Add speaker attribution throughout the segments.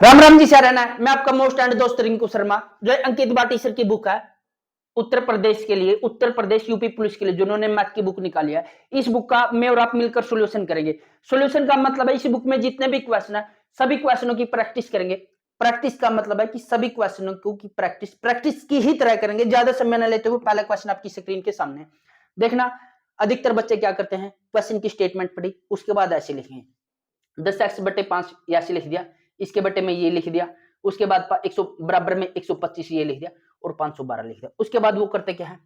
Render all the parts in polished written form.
Speaker 1: राम राम जी सारा ना मैं आपका मोस्ट एंड दोस्त रिंकू शर्मा जो अंकित बाटी सर की बुक है उत्तर प्रदेश के लिए, उत्तर प्रदेश यूपी पुलिस के लिए जिन्होंने मैथ की बुक निकाली है। इस बुक का मैं और आप मिलकर सॉल्यूशन करेंगे। सॉल्यूशन का मतलब है इस बुक में जितने भी क्वेश्चन है सभी क्वेश्चनों की प्रैक्टिस करेंगे। प्रैक्टिस का मतलब है कि सभी क्वेश्चनों की प्रैक्टिस की ही तरह करेंगे। ज्यादा समय न लेते हुए पहला क्वेश्चन आपकी स्क्रीन के सामने देखना। अधिकतर बच्चे क्या करते हैं, क्वेश्चन की स्टेटमेंट पढ़ी उसके बाद ऐसे लिखेंगे 10x/5 ऐसे लिख दिया, इसके बटे में ये लिख दिया, उसके बाद 100 बराबर में 125 ये लिख दिया और 512 लिख दिया। उसके बाद वो करते क्या है,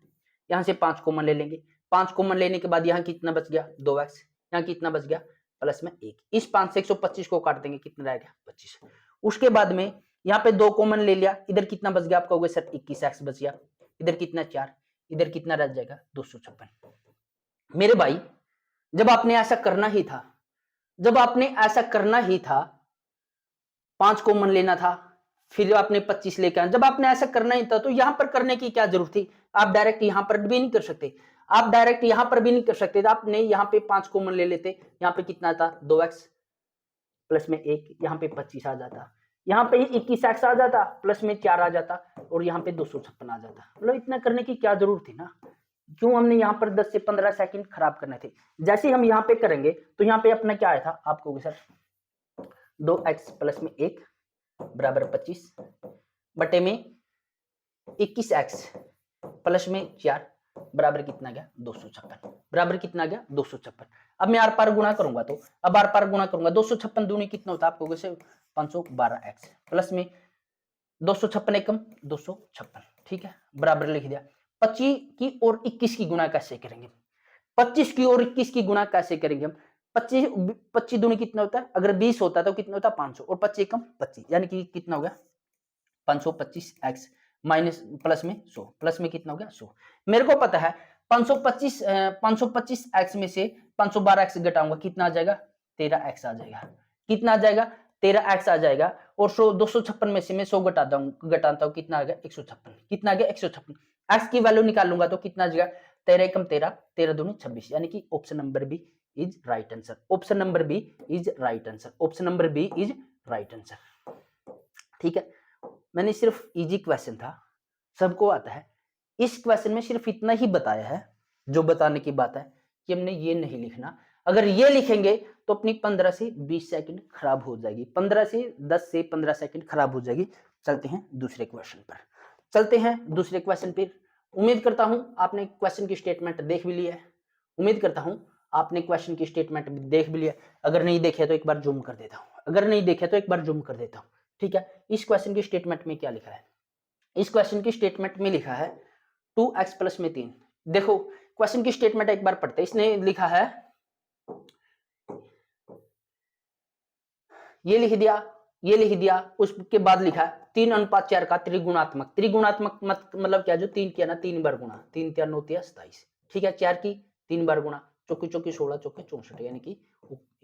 Speaker 1: यहाँ से 5 कॉमन ले लेंगे। 5 कॉमन लेने के बाद यहाँ कितना बच गया 2x, यहाँ कितना बच गया प्लस में 1। इस 5 से 125 को काट देंगे, कितना रह गया 25। उसके बाद में यहाँ पे 2 कॉमन ले लिया, इधर कितना बच गया, आप कहोगे सर 21x बच गया। इधर कितना 4, इधर कितना रह जाएगा 256। मेरे भाई जब आपने ऐसा करना ही था, जब आपने ऐसा करना ही था 5 कॉमन लेना था, फिर आपने 25 लेके आना, जब आपने ऐसा करना ही था तो यहां पर करने की क्या जरूरत थी। आप डायरेक्ट यहां पर भी नहीं कर सकते, आप डायरेक्ट यहां पर भी नहीं कर सकते। आपने यहां पे 5 कॉमन ले लेते, यहां पे कितना था 2x प्लस में 1, यहां पे 25 आ जाता, यहां पे 21x आ जाता, प्लस में 4 आ जाता और यहां पे 256 आ जाता। मतलब इतना करने की क्या जरूरत थी ना, क्यों हमने यहाँ पर 10 से 15 सेकंड खराब करने थे। जैसे हम यहाँ पे करेंगे तो यहाँ पे अपना क्या आया था, आपको सर 2x प्लस में 1 बराबर 25 बटे में 21x प्लस में 4 बराबर कितना गया 256, बराबर कितना गया 256। अब मैं आर पार गुणा करूंगा तो अब आर पार गुणा करूंगा 256 दूनी कितना होता है, आपको वैसे 512x प्लस में 256 एकम 256, ठीक है बराबर लिख दिया। 25 की और 21 की गुणा कैसे करेंगे, 25 की और 21 की गुणा कैसे करेंगे हम। 25 दूनी कितना होता है, अगर 20 होता तो कितना होता 500 और 25 एकम 25, यानी कि कितना हो गया 525x माइनस प्लस में 100, प्लस में कितना हो गया 100। मेरे को पता है 525x में से 512x घटाऊंगा, कितना आ जाएगा 13x आ जाएगा, कितना आ जाएगा 13x आ जाएगा। और 256 में से मैं 100 घटाता हूं, कितना आ गया 156, कितना आ गया 156। x की वैल्यू निकाल लूंगा तो कितना आ जाएगा 13 एकम 13, 13 दूनी 26, यानी कि option number B is right answer. Option number B is right answer, option number B is right answer. ठीक है, मैंने सिर्फ इजी क्वेश्चन था, सबको आता है। इस क्वेश्चन में सिर्फ इतना ही बताया है, जो बताने की बात है कि हमने ये नहीं लिखना। अगर ये लिखेंगे तो अपनी 15 से 20 सेकंड खराब हो जाएगी, 15 से 10 से 15 सेकंड खराब हो जाएगी। चलते हैं दूसरे क्वेश्चन पर, चलते हैं दूसरे क्वेश्चन पर। उम्मीद करता हूं आपने क्वेश्चन की स्टेटमेंट देख भी लिया है, उम्मीद करता हूं आपने क्वेश्चन की स्टेटमेंट देख भी लिया। अगर नहीं देखे तो एक बार जूम कर देता हूं, अगर नहीं देखे तो एक बार जूम कर देता हूं। ठीक है, इस क्वेश्चन की स्टेटमेंट में क्या लिखा है, इस क्वेश्चन की स्टेटमेंट में लिखा है 2x प्लस में 3। देखो क्वेश्चन की स्टेटमेंट एक बार पढ़ते, इसने लिखा है ये लिख दिया, ये लिख दिया, उसके बाद लिखा है 3:4 का त्रिगुणात्मक। त्रिगुणात्मक मतलब क्या, जो 3 किया ना 3 बार गुणा, 3 3 9 27, ठीक है 4 की 3 बार गुणा, चौकी चौकी 16 चौके 64, यानी कि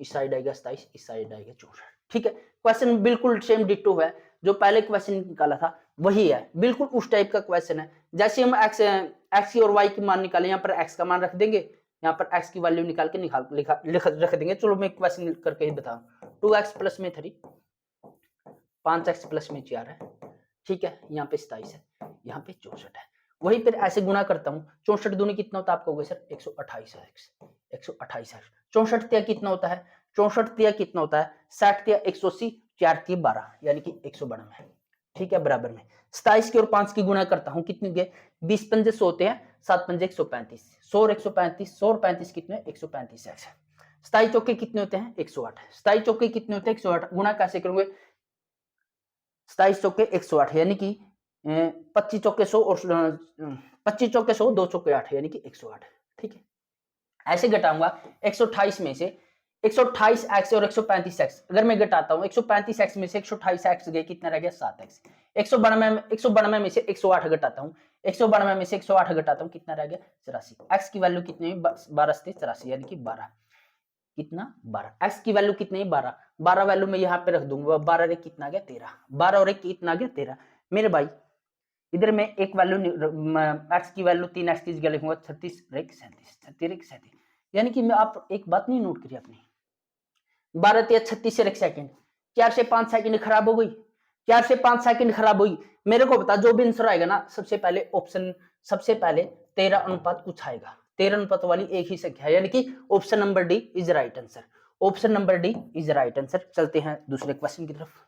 Speaker 1: इस साइड आएगा 27, इस साइड आएगा 64। ठीक है, क्वेश्चन बिल्कुल सेम डिट्टो है, जो पहले क्वेश्चन निकाला था वही है, बिल्कुल उस टाइप का क्वेश्चन है। जैसे हम x की और y की मान निकाले, यहाँ पर x का मान रख देंगे, यहाँ पर x की वैल्यू निकाल के रख देंगे। चलो मैं क्वेश्चन करके ही बताऊं, 2x प्लस में 3, 5x प्लस में 4 है, ठीक है यहाँ पे 27 है, यहाँ पे 64 है। वही फिर ऐसे गुणा करता हूँ, 64 दूनी कितना होता है, आपको होगा सर 128 है, 128 है। 64 तिया कितना होता है, 64 तिया कितना होता है 60 तिया 180, 4 तिया 12, यानी कि 192। ठीक है, बराबर में 27 की और 5 की गुणा करता हूँ, कितने के 20 पंजे 100 होते हैं, 7 पंजे 135, 100 और 135, 100 और 35 कितने 135 है। 27 चौके कितने होते हैं 108, 27 चौके कितने होते हैं 108। गुणा कैसे करोगे, 27 चौके 108, यानी कि 25 चौके 100 और 25 चौके 100, 2 चौके 8, यानी कि 108। ठीक है, ऐसे घटाऊंगा 128 में से 128x और 135x, अगर मैं घटाता हूं 135x में से 128x गए, कितना रह गया 7x। 192 में से 108 घटाता हूं, 192 में से 108 घटाता हूं, कितना रह गया 84। x की वैल्यू कितनी है 12 से 84, यानी कि 12, कितना 12। x की वैल्यू कितनी है 12, 12 वैल्यू में यहाँ पे रख दूंगा, 12 रे कितना गया 13, 12 और 1 कितना गया 13। मेरे भाई इधर मैं एक वैल्यू x की वैल्यू 3x की जगह लिखूंगा 36 रेक 37, 36 रेक 37, यानी कि मैं आप एक बात नहीं नोट करी अपनी, 12 3 36 से 1 सेकंड, 4 से 5 सेकंड खराब हो गई, 4 से 5 सेकंड खराब हुई, मेरे को बता जो भी आंसर आएगा ना, सबसे पहले ऑप्शन, सबसे पहले 13 अनुपात कुछ आएगा, 13 अनुपात वाली एक ही संख्या है, यानी कि option number D is right answer. Option number D is right answer. चलते हैं दूसरे क्वेश्चन की तरफ,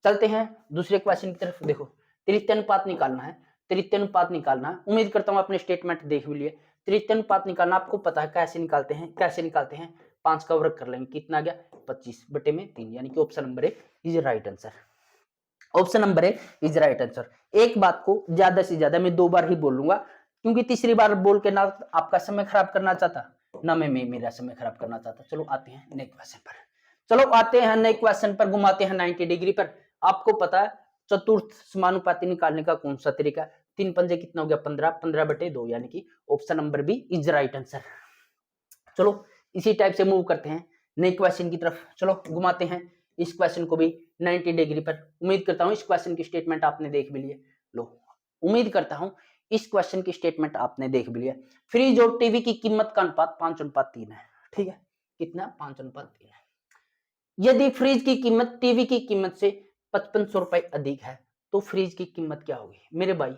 Speaker 1: चलते हैं दूसरे क्वेश्चन की तरफ। देखो तृतीय अनुपात निकालना है, तृतीय अनुपात निकालना है। उम्मीद करता हूं आपने स्टेटमेंट देख भी लिए। तृतीय अनुपात निकालना आपको पता है कैसे निकालते हैं, कैसे निकालते हैं। 5 का वर्ग कर लेंगे, कितना आ गया 25 बटे में 3, यानी कि option number A is right answer. Option number A is right answer. एक बात को ज्यादा से ज्यादा मैं 2 बार ही बोलूंगा, क्योंकि तीसरी बार बोल के ना आपका समय खराब करना चाहता, ना मैं मेरा समय खराब करना चाहता। चलो आते हैं नेक्स्ट क्वेश्चन पर, चलो आते हैं नेक्स्ट क्वेश्चन पर, घुमाते हैं 90 डिग्री पर। आपको पता है चतुर्थ समानुपाती निकालने का कौन सा तरीका? 3 पंजे कितना हो गया 15, 15 बटे 2, यानी कि option number B is right answer. चलो इसी टाइप से मूव करते हैं नेक्स्ट क्वेश्चन की तरफ। चलो घुमाते हैं इस क्वेश्चन को भी 90 डिग्री पर। उम्मीद करता हूं इस क्वेश्चन की स्टेटमेंट आपने देख भी लिए। लो, उम्मीद करता हूं इस क्वेश्चन की स्टेटमेंट आपने देख भी लिया। फ्रिज और टीवी की कीमत का अनुपात 5:3 है, ठीक है, कितना 5:3 है। यदि फ्रिज की कीमत टीवी की कीमत से 5500 रुपए अधिक है तो फ्रिज की कीमत क्या होगी? मेरे भाई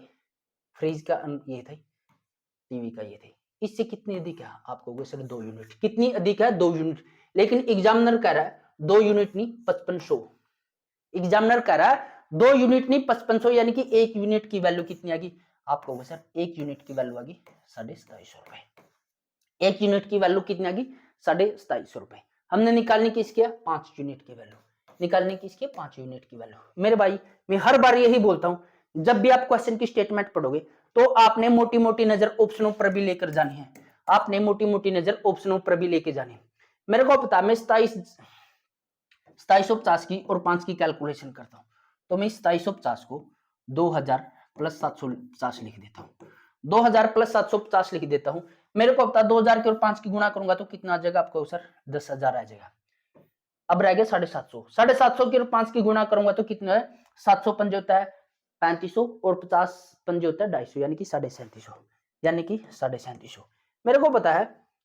Speaker 1: फ्रिज का ये था, टीवी का ये थी, इससे कितनी अधिक है? आपको कहोगे सर 2 यूनिट। कितनी अधिक है? 2 यूनिट। लेकिन एग्जामिनर कह रहा है 2 यूनिट नहीं 5500। एग्जामिनर कह रहा है 2 यूनिट नहीं 5500, यानी कि 1 यूनिट की वैल्यू कितनी आएगी? आप कहोगे सर 1 यूनिट की वैल्यू आएगी 2750 रुपए। 1 यूनिट की वैल्यू कितनी आएगी? 2750 रुपए। हमने निकालने की इसकी 5 यूनिट की वैल्यू, निकालने की इसकी 5 यूनिट की वैल्यू। मेरे भाई मैं हर बार यही बोलता हूं, जब भी आप क्वेश्चन की स्टेटमेंट पढ़ोगे तो आपने मोटी मोटी नजर ऑप्शनों पर भी लेकर जानी है। आपने मोटी मोटी नजर ऑप्शनों पर भी लेके जानी है। मेरे को पता, मैं 2750 की और 5 की कैलकुलेशन करता हूं, तो मैं 2750 को 2000 प्लस 750 लिख देता हूं। 2000 प्लस 750 लिख देता हूं। मेरे को पता 2000 की और 5 की गुणा करूंगा तो कितना आ जाएगा? आपको सर 10,000 आ जाएगा। अब रह गया 750, 750 की और 5 की गुणा करूंगा तो कितना है? 700 पंजे होता है 3500 और 50 पंजे होता है 250, यानी कि 3750, यानी कि 3750। मेरे को पता है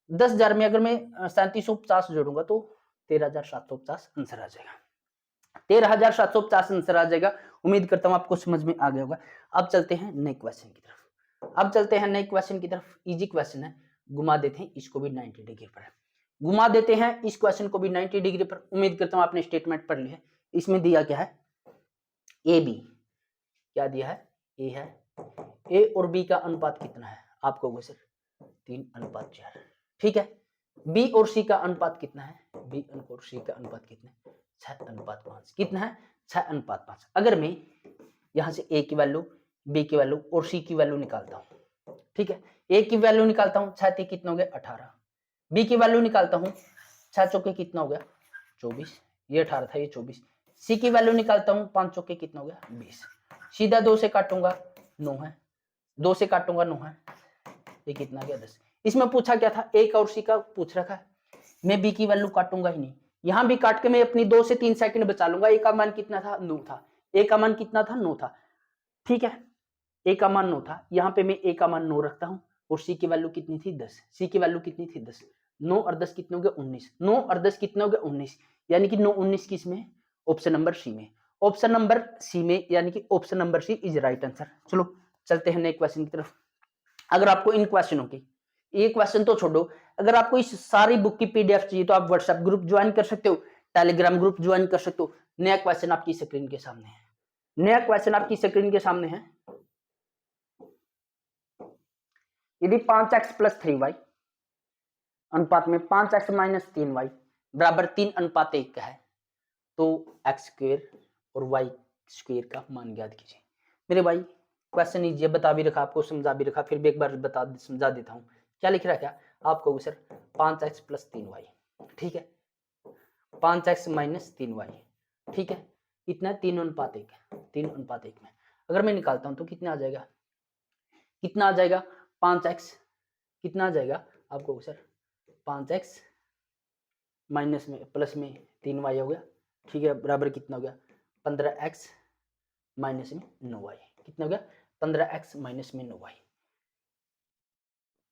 Speaker 1: 10,000 में अगर मैं 3750 जोड़ूंगा तो 13,750 आंसर आ जाएगा। 13,750 आंसर आ जाएगा। उम्मीद करता हूं आपको समझ में आ गया होगा। अब चलते हैं नेक्स्ट क्वेश्चन की तरफ। अब चलते हैं नेक्स्ट क्वेश्चन की तरफ। इजी क्वेश्चन है, घुमा देते हैं इसको भी 90 डिग्री पर, घुमा देते हैं इस क्वेश्चन को भी 90 डिग्री पर। उम्मीद करता हूं आपने स्टेटमेंट पढ़ ली है। इसमें दिया क्या है? ए बी, क्या दिया है? ए है। ए और बी का अनुपात कितना है? आप कहोगे सर 3:4, ठीक है। बी और सी का अनुपात कितना है? बी और सी का अनुपात कितना है? 6:5। कितना है? 6:5। अगर मैं यहां से ए की वैल्यू, बी की वैल्यू और सी की वैल्यू निकालता हूं, ठीक है, ए की वैल्यू निकालता हूं 6 कितना हो गया 18, बी की वैल्यू निकालता हूं 6 चौके कितना हो गया 24, ये 18 था ये 24, सी की वैल्यू निकालता हूं 5 चौके कितना हो गया 20, सीधा 2 से काटूंगा 9 है, 2 से काटूंगा 9 है, ये कितना गया 10। इसमें पूछा क्या था? ए का और सी का पूछ रखा है। मैं बी की वैल्यू काटूंगा ही नहीं, यहां भी काट के मैं अपनी 2 से 3 सेकंड बचा लूंगा। ए का मान कितना था? 9 था। ए का मान कितना था? 9 था, ठीक है। ए का मान 9 था, यहां पे मैं ए का मान 9 रखता हूं और सी की वैल्यू कितनी थी 10। सी की वैल्यू कितनी थी 10। 9 और 10 कितने हो गए 19, 9 और 10 कितने हो गए 19, यानी कि 9 19 किस में? ऑप्शन नंबर सी में, ऑप्शन नंबर सी में, यानी कि option number C is right answer. चलो चलते हैं नेक्स्ट क्वेश्चन की तरफ। अगर आपको इन क्वेश्चनों की, ये क्वेश्चन तो छोड़ो, अगर आपको इस सारी बुक की पीडीएफ चाहिए तो आप व्हाट्सएप ग्रुप ज्वाइन कर सकते हो, टेलीग्राम ग्रुप ज्वाइन कर सकते हो। नया क्वेश्चन आपकी स्क्रीन के सामने है, नया क्वेश्चन आपकी स्क्रीन के सामने है। यदि 5x प्लस 3y अनुपात में 5x माइनस 3y बराबर 3:1 का है तो एक्स स्क्वेयर और वाई स्क्वेयर का मान ज्ञात कीजिए। मेरे भाई क्वेश्चन इजी है, बता भी रखा, आपको समझा भी रखा, फिर भी एक बार समझा देता हूँ। क्या लिख रहा है? क्या आप कहोगे सर 5x प्लस 3y, ठीक है, 5x माइनस 3y, ठीक है, कितना 3:1, 3:1 में अगर मैं निकालता हूं तो कितना आ जाएगा? कितना आ जाएगा? 5x कितना आ जाएगा? आप कहोगे सर 5x माइनस में प्लस में 3y हो गया, ठीक है, बराबर कितना हो गया 15x माइनस में 9y, कितना हो गया 15x माइनस में 9y।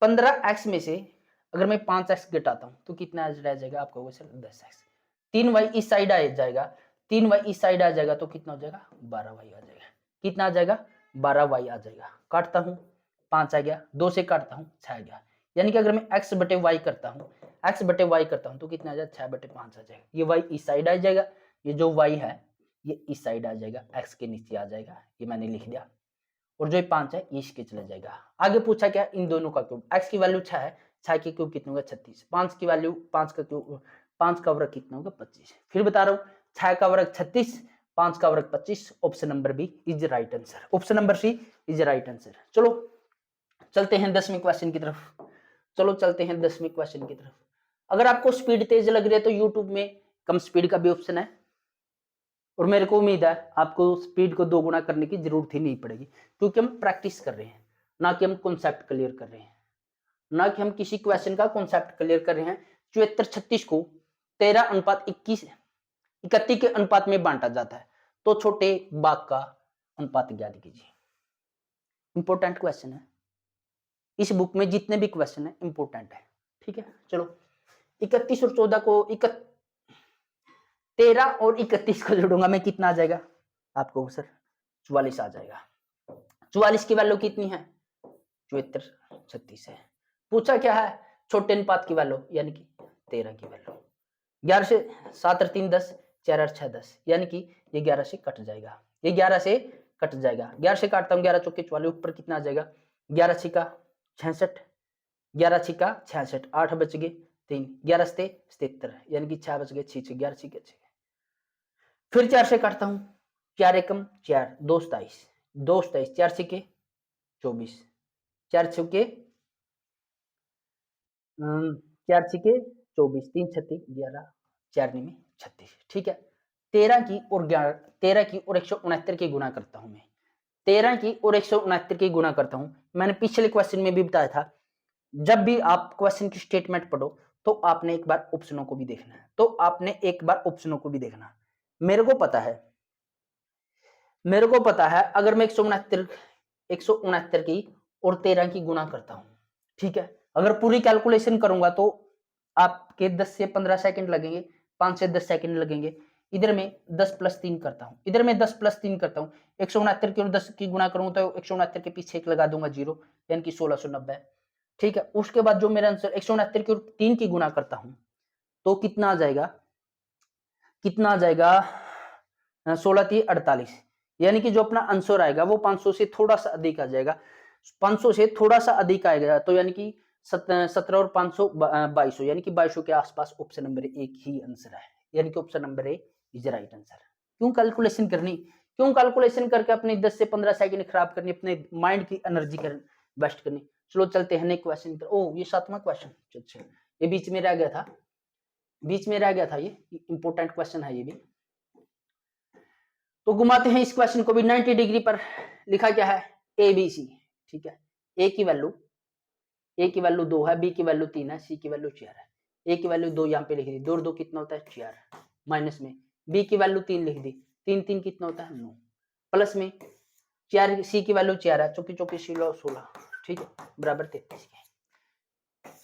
Speaker 1: 15x में से अगर मैं 5x घटाता हूं तो कितना रह जाएगा? आप कहोगे सर 10x। 3y इस साइड आ जाएगा 3y इस साइड आ जाएगा तो कितना हो जाएगा 12y आ जाएगा। कितना आ जाएगा 12y आ जाएगा। काटता हूं 5 आ गया, 2 से काटता हूं 6 आ गया। यानी कि अगर मैं x बटे y करता हूं, x बटे y करता हूं तो कितना आ जाएगा 6 बटे 5 आ जाएगा। ये y इस साइड आ जाएगा, ये जो y है ये इस साइड आ जाएगा, x के नीचे आ जाएगा, ये मैंने लिख दिया। और जो 5 है ये इसके चले जाएगा। आगे पूछा क्या इन दोनों का क्यूब, x की वैल्यू 6 है, 6 की क्यूब कितना होगा 36, 5 की वैल्यू 5 का क्यूब 5 का वर्ग कितना होगा 25। फिर बता रहा हूं 6 का वर्ग 36, 5 का वर्ग 25। Option number B is right answer, option number C is right answer. चलो चलते हैं 10वें क्वेश्चन की तरफ। चलो चलते हैं 10वें क्वेश्चन की तरफ। अगर आपको स्पीड तेज लग रही है तो यूट्यूब में कम स्पीड का भी ऑप्शन है, और मेरे को उम्मीद है आपको स्पीड को 2 गुना करने की जरूरत ही नहीं पड़ेगी, क्योंकि हम प्रैक्टिस कर रहे हैं, ना कि हम कॉन्सेप्ट क्लियर कर रहे हैं, ना कि हम किसी क्वेश्चन का कॉन्सेप्ट क्लियर कर रहे हैं। 74-36 को 13:31 के अनुपात में बांटा जाता है, तो छोटे बाग का अनुपात ज्ञात कीजिए। इंपॉर्टेंट क्वेश्चन है, इस बुक में जितने भी क्वेश्चन है इंपॉर्टेंट है। ठीक है, चलो 31 और 14 को 13 और 31 को जोड़ूंगा मैं, कितना आ जाएगा आपको सर 44 आ जाएगा। 44 की वैल्यू कितनी है 74-36 है। पूछा क्या है छोटे अनुपात की वैल्यू, यानी कि 13 की वैल्यू। 11 से 7 और 3 10, 4 और 6 10, यानी कि ये 11 से कट जाएगा, ये 11 से कट जाएगा। 11 से काटता हूँ 11 चौके 44, ऊपर कितना आ जाएगा 11 छिका 66, 11 छिका 66, 8 बच गए 3, 11 से 77, यानी कि 6 बच गए 6, 11 छिके 6। फिर 4 से काटता हूं 4 एकम 4, 2 27, 2 27, 4 छिके 24, 4 छिके 4 छिके 24, 3 36 11, 4 में 36। ठीक है, 13 की और 169 की गुना करता हूं मैं, 13 की और 169 की गुना करता हूं। मैंने पिछले क्वेश्चन में भी बताया था, जब भी आप क्वेश्चन की स्टेटमेंट पढ़ो तो आपने एक बार ऑप्शनों को भी देखना है, तो आपने एक बार ऑप्शनों को भी देखना। मेरे को पता है अगर मैं 169 की और 13 की गुना करता हूं, ठीक है, अगर पूरी कैलकुलेशन करूंगा तो आपके 10 से 15 सेकंड लगेंगे, 5 से 10 सेकंड लगेंगे। इधर में 10 + 3 करता हूं, इधर में 10 + 3 करता हूं, 169 की और 10 की गुना करूं तो 169 के पीछे एक लगा दूंगा 0, यानी कि 1690। ठीक है, उसके बाद जो मेरा आंसर 169 की और 3 की गुना करता हूं तो कितना आ जाएगा 16 3 48, यानी कि जो अपना आंसर आएगा वो 500 से थोड़ा सा अधिक आ जाएगा, 500 से थोड़ा सा अधिक आएगा, तो यानी कि 17 और 500 2200, यानी कि 2200 के आसपास ऑप्शन नंबर 1 ही आंसर है, यानी कि option number 1 is right answer. क्यों कैलकुलेशन करके अपने 10 से 15 सेकंड खराब करनी, अपने माइंड की एनर्जी वेस्ट करनी। चलो चलते हैं नेक्स्ट क्वेश्चन। ओ ये 7वां क्वेश्चन, अच्छा ये बीच में रह गया था, ये इंपॉर्टेंट क्वेश्चन है ये भी। तो घुमाते हैं इस क्वेश्चन को भी 90 डिग्री पर। लिखा क्या है ABC, ठीक है, ए की वैल्यू 2 है, बी की वैल्यू 3 है, सी की वैल्यू 4 है। ए की वैल्यू 2 यहाँ पे लिख दी, 2 और 2 कितना होता है 4, माइनस में बी की वैल्यू 3 लिख दी, 3 3 कितना होता है 9, प्लस में 4 सी की वैल्यू 4 है, चौकी 16, ठीक है, बराबर 33 के।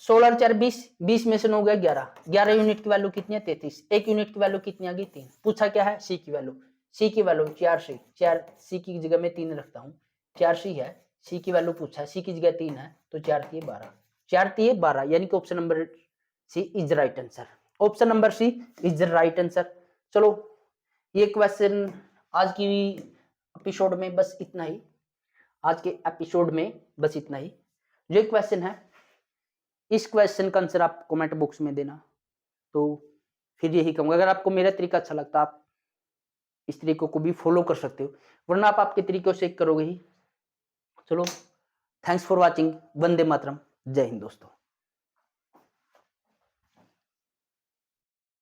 Speaker 1: 16 और 4 20, 20 में से 9 गया 11, 11 यूनिट की वैल्यू कितनी है 33, 1 यूनिट की वैल्यू कितनी आ गई 3। पूछा क्या है सी की वैल्यू, 4 सी, 4 सी की जगह में 3 रखता हूँ, 4 सी है, सी की वैल्यू पूछा है, सी की जगह 3 है, तो 4 3 12, 4 3 12, यानी कि option number C is right answer, option number C is right answer. चलो ये क्वेश्चन आज की एपिसोड में बस इतना ही, आज के एपिसोड में बस इतना ही। जो क्वेश्चन है इस क्वेश्चन का आंसर आप कमेंट बॉक्स में देना। तो फिर यही कहूंगा, अगर आपको मेरा तरीका अच्छा लगता आप इस तरीकों को भी फॉलो कर सकते हो, वरना आप आपके तरीकों से करोगे ही। चलो thanks for watching, Vande Mataram, जय हिंद दोस्तों।